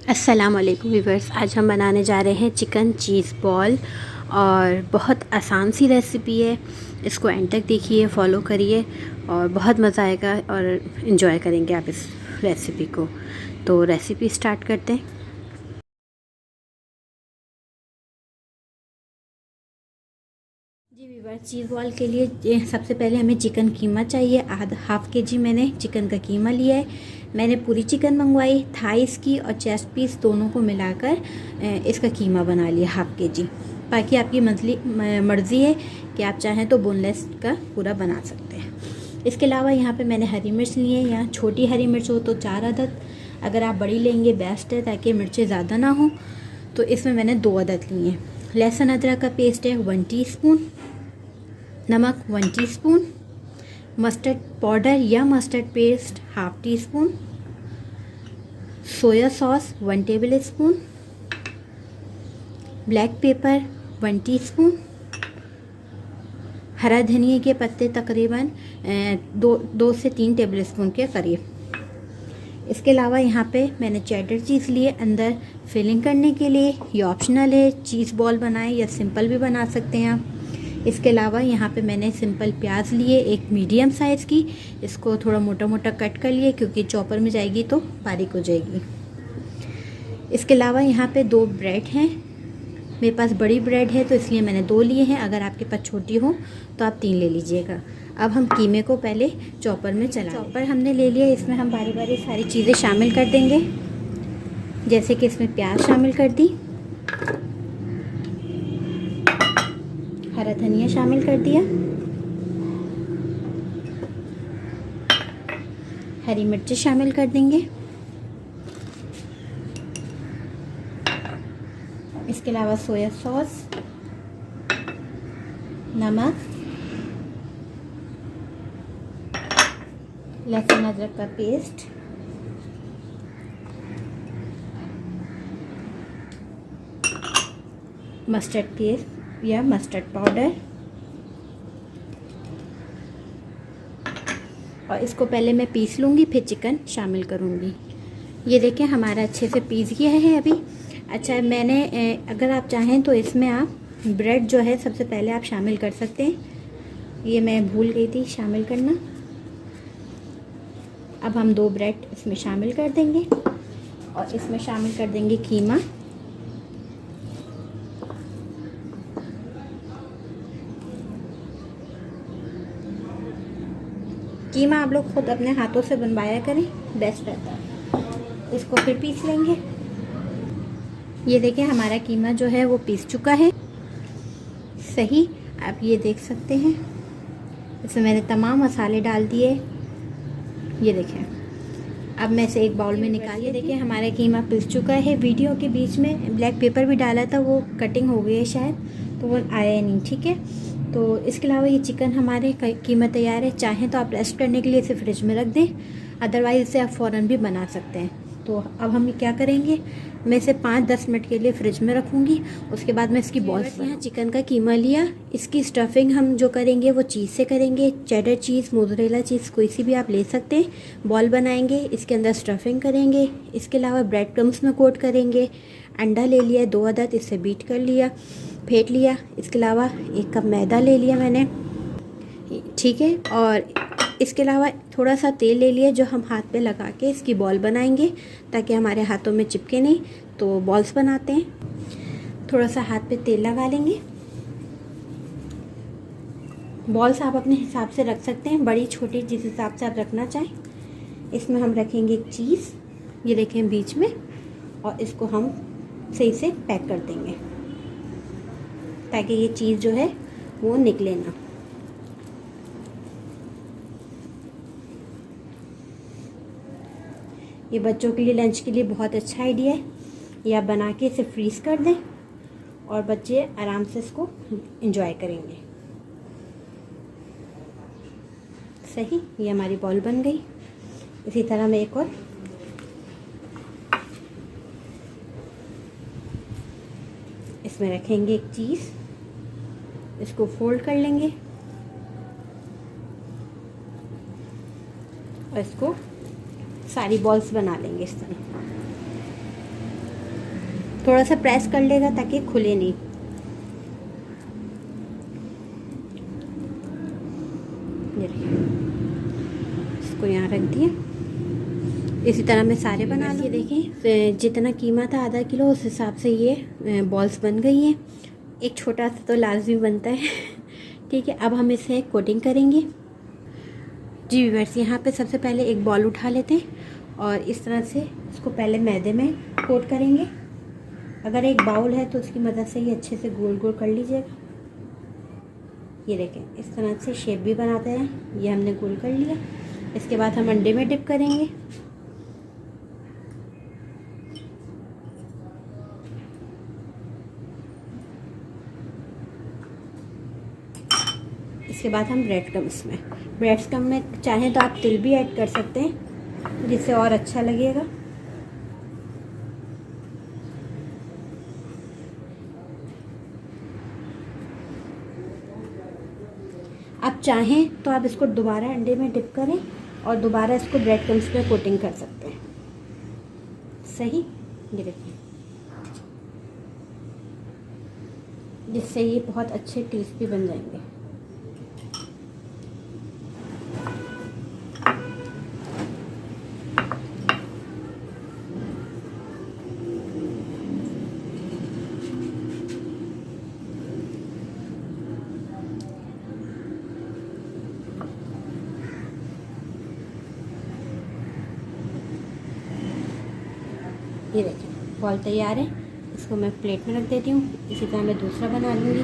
अस्सलाम वालेकुम व्यूवर्स। आज हम बनाने जा रहे हैं चिकन चीज़ बॉल और बहुत आसान सी रेसिपी है। इसको एंड तक देखिए, फॉलो करिए और बहुत मज़ा आएगा और इन्जॉय करेंगे आप इस रेसिपी को। तो रेसिपी स्टार्ट करते हैं। जी व्यूवर्स, चीज़ बॉल के लिए सबसे पहले हमें चिकन कीमा चाहिए। हाफ के जी मैंने चिकन का कीमा लिया है। मैंने पूरी चिकन मंगवाई, थाइस की और चेस्ट पीस दोनों को मिलाकर इसका कीमा बना लिया हाफ के जी। बाकी आपकी मर्ज़ी है कि आप चाहें तो बोनलेस का पूरा बना सकते हैं। इसके अलावा यहाँ पे मैंने हरी मिर्च ली है। यहाँ छोटी हरी मिर्च हो तो 4 अदद, अगर आप बड़ी लेंगे बेस्ट है ताकि मिर्चें ज़्यादा ना हो। तो इसमें मैंने 2 अदद ली हैं। लहसुन अदरक का पेस्ट है 1 टीस्पून, नमक 1 टीस्पून, मस्टर्ड पाउडर या mustard paste half tea spoon, soya sauce 1 table spoon, black pepper 1 teaspoon, हरा धनिया के पत्ते तकरीबन 2 से 3 टेबल स्पून के करीब। इसके अलावा यहाँ पे मैंने चेडर चीज़ लिए अंदर फिलिंग करने के लिए। ये ऑप्शनल है, चीज़ बॉल बनाएं या सिंपल भी बना सकते हैं आप। इसके अलावा यहाँ पे मैंने सिंपल प्याज लिए, एक मीडियम साइज़ की। इसको थोड़ा मोटा मोटा कट कर लिए क्योंकि चॉपर में जाएगी तो बारीक हो जाएगी। इसके अलावा यहाँ पे 2 ब्रेड हैं। मेरे पास बड़ी ब्रेड है तो इसलिए मैंने 2 लिए हैं। अगर आपके पास छोटी हो तो आप 3 ले लीजिएगा। अब हम कीमे को पहले चॉपर में चॉपर हमने ले लिया। इसमें हम बारी बारी सारी चीज़ें शामिल कर देंगे। जैसे कि इसमें प्याज शामिल कर दी, हरा धनिया शामिल कर दिया, हरी मिर्ची शामिल कर देंगे। इसके अलावा सोया सॉस, नमक, लहसुन अदरक का पेस्ट, मस्टर्ड पेस्ट या मस्टर्ड पाउडर। और इसको पहले मैं पीस लूँगी, फिर चिकन शामिल करूँगी। ये देखें हमारा अच्छे से पीस गया है अभी। अच्छा, मैंने अगर आप चाहें तो इसमें आप ब्रेड जो है सबसे पहले आप शामिल कर सकते हैं। ये मैं भूल गई थी शामिल करना। अब हम 2 ब्रेड इसमें शामिल कर देंगे और इसमें शामिल कर देंगे कीमा। कीमा आप लोग खुद अपने हाथों से बनवाया करें, बेस्ट रहता है। इसको फिर पीस लेंगे। ये देखें हमारा कीमा जो है वो पीस चुका है सही। आप ये देख सकते हैं, इसमें मैंने तमाम मसाले डाल दिए। ये देखें, अब मैं इसे एक बाउल में निकाल के देखिए हमारा कीमा पिस चुका है। वीडियो के बीच में ब्लैक पेपर भी डाला था, वो कटिंग हो गई है शायद, तो वो आया नहीं। ठीक है, तो इसके अलावा ये चिकन हमारे कीमा तैयार है। चाहें तो आप रेस्ट करने के लिए इसे फ्रिज में रख दें, अदरवाइज़ इसे आप फ़ौरन भी बना सकते हैं। तो अब हम क्या करेंगे, मैं इसे 5-10 मिनट के लिए फ्रिज में रखूँगी। उसके बाद मैं इसकी बॉल्स, यहाँ चिकन का कीमा लिया। इसकी स्टफिंग हम जो करेंगे वो चीज़ से करेंगे। चेडर चीज़, मोज़रेला चीज़ कोई सी भी आप ले सकते हैं। बॉल बनाएंगे, इसके अंदर स्टफिंग करेंगे। इसके अलावा ब्रेड क्रम्स में कोट करेंगे। अंडा ले लिया 2 अदद, इससे बीट कर लिया, फेंट लिया। इसके अलावा 1 कप मैदा ले लिया मैंने, ठीक है। और इसके अलावा थोड़ा सा तेल ले लिया जो हम हाथ पे लगा के इसकी बॉल बनाएंगे ताकि हमारे हाथों में चिपके नहीं। तो बॉल्स बनाते हैं। थोड़ा सा हाथ पे तेल लगा लेंगे। बॉल्स आप अपने हिसाब से रख सकते हैं, बड़ी छोटी जिस हिसाब से आप रखना चाहें। इसमें हम रखेंगे एक चीज़, ये देखें बीच में, और इसको हम सही से पैक कर देंगे ताकि ये चीज़ जो है वो निकले ना। ये बच्चों के लिए लंच के लिए बहुत अच्छा आइडिया है। ये आप बना के इसे फ्रीज़ कर दें और बच्चे आराम से इसको एंजॉय करेंगे। सही, ये हमारी बॉल बन गई। इसी तरह मैं एक और, इसमें रखेंगे एक चीज़, इसको फोल्ड कर लेंगे और इसको सारी बॉल्स बना लेंगे इस तरह। थोड़ा सा प्रेस कर लेगा ताकि खुले नहीं। इसको यहाँ रख दिए। इसी तरह मैं सारे बना लिए। देखें जितना कीमा था आधा किलो, उस हिसाब से ये बॉल्स बन गई हैं। एक छोटा सा तो लाजमी बनता है। ठीक है, अब हम इसे कोटिंग करेंगे। जी व्यूअर्स, यहाँ पे सबसे पहले एक बॉल उठा लेते हैं और इस तरह से इसको पहले मैदे में कोट करेंगे। अगर एक बाउल है तो उसकी मदद से ये अच्छे से गोल गोल कर लीजिएगा। ये देखें, इस तरह से शेप भी बनाते हैं। ये हमने गोल कर लिया। इसके बाद हम अंडे में डिप करेंगे। इसके बाद हम ब्रेड क्रम्स में चाहें तो आप तिल भी ऐड कर सकते हैं, जिससे और अच्छा लगेगा। आप चाहें तो आप इसको दोबारा अंडे में डिप करें और दोबारा इसको ब्रेड क्रम्स पे कोटिंग कर सकते हैं। सही, ये देखिए, जिससे ये बहुत अच्छे टेस्टी बन जाएंगे। ये देखिए, बॉल तैयार है। इसको मैं प्लेट में रख देती हूँ। इसी तरह मैं दूसरा बना लूँगी।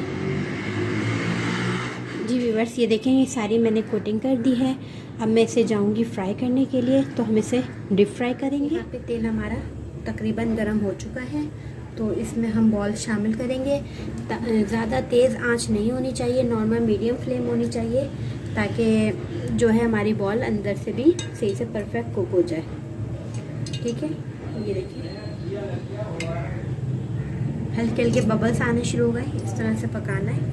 जी व्यूअर्स, ये देखें, ये सारी मैंने कोटिंग कर दी है। अब मैं इसे जाऊँगी फ्राई करने के लिए, तो हम इसे डीप फ्राई करेंगे। यहाँ पे तेल हमारा तकरीबन गर्म हो चुका है, तो इसमें हम बॉल शामिल करेंगे। ज़्यादा तेज़ आंच नहीं होनी चाहिए, नॉर्मल मीडियम फ्लेम होनी चाहिए, ताकि जो है हमारी बॉल अंदर से भी सही से परफेक्ट कुक हो जाए। ठीक है, ये देखिए, हल्के हल्के बबल्स आने शुरू हो गए। इस तरह से पकाना है।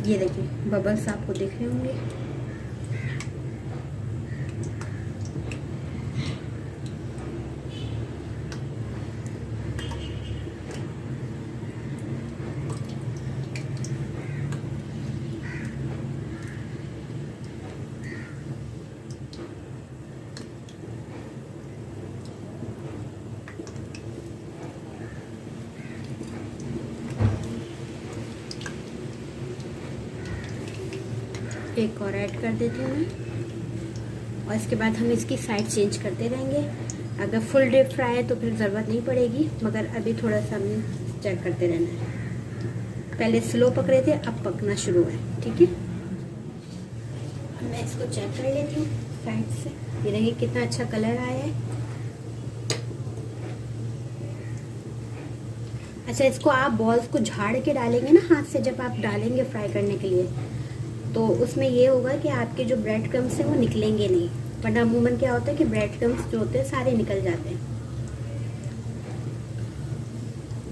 ये देखिए, बबल्स आपको दिख रहे होंगे। एक और ऐड कर देती हूँ मैं, और इसके बाद हम इसकी साइड चेंज करते रहेंगे। अगर फुल डीप फ्राई है तो फिर ज़रूरत नहीं पड़ेगी, मगर अभी थोड़ा सा हमें चेक करते रहना है। पहले स्लो पक रहे थे, अब पकना शुरू है। ठीक है, मैं इसको चेक कर लेती हूँ साइड से। ये देखिए कितना अच्छा कलर आया है। अच्छा, इसको आप बॉल्स को झाड़ के डालेंगे ना हाथ से, जब आप डालेंगे फ्राई करने के लिए, तो उसमें ये होगा कि आपके जो ब्रेड क्रम्स हैं वो निकलेंगे नहीं। वरना अमूमन क्या होता है कि ब्रेड क्रम्स जो होते हैं सारे निकल जाते हैं।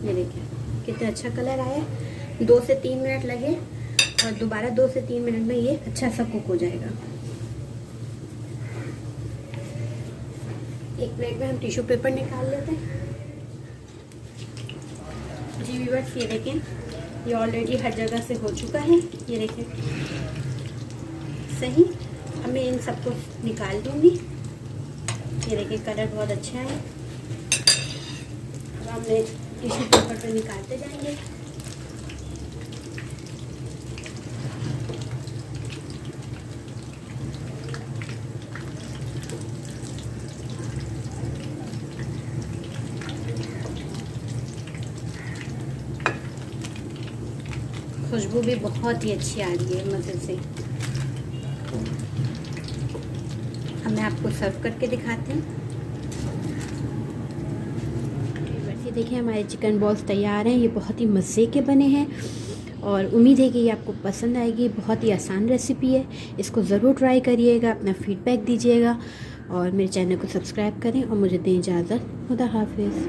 ये देखिए कितना अच्छा कलर आया है। 2 से 3 मिनट लगे और दोबारा 2 से 3 मिनट में ये अच्छा सा कुक हो जाएगा। एक प्लेट में हम टिश्यू पेपर निकाल लेते हैं। जी व्यूअर्स, ये देखें, ये ऑलरेडी हर जगह से हो चुका है। ये देखें सही। अब मैं इन सबको निकाल दूंगी। ये देखिए कलर बहुत अच्छा है। अब हमने टिश्यू पेपर पे निकालते जाएंगे। खुशबू भी बहुत ही अच्छी आ रही है मज़े से। अब मैं आपको सर्व करके दिखाती हूँ। वैसे देखिए हमारे चिकन बॉल्स तैयार हैं। ये बहुत ही मज़े के बने हैं और उम्मीद है कि ये आपको पसंद आएगी। बहुत ही आसान रेसिपी है, इसको ज़रूर ट्राई करिएगा, अपना फीडबैक दीजिएगा और मेरे चैनल को सब्सक्राइब करें और मुझे दें इजाज़त। खुदा हाफिज़।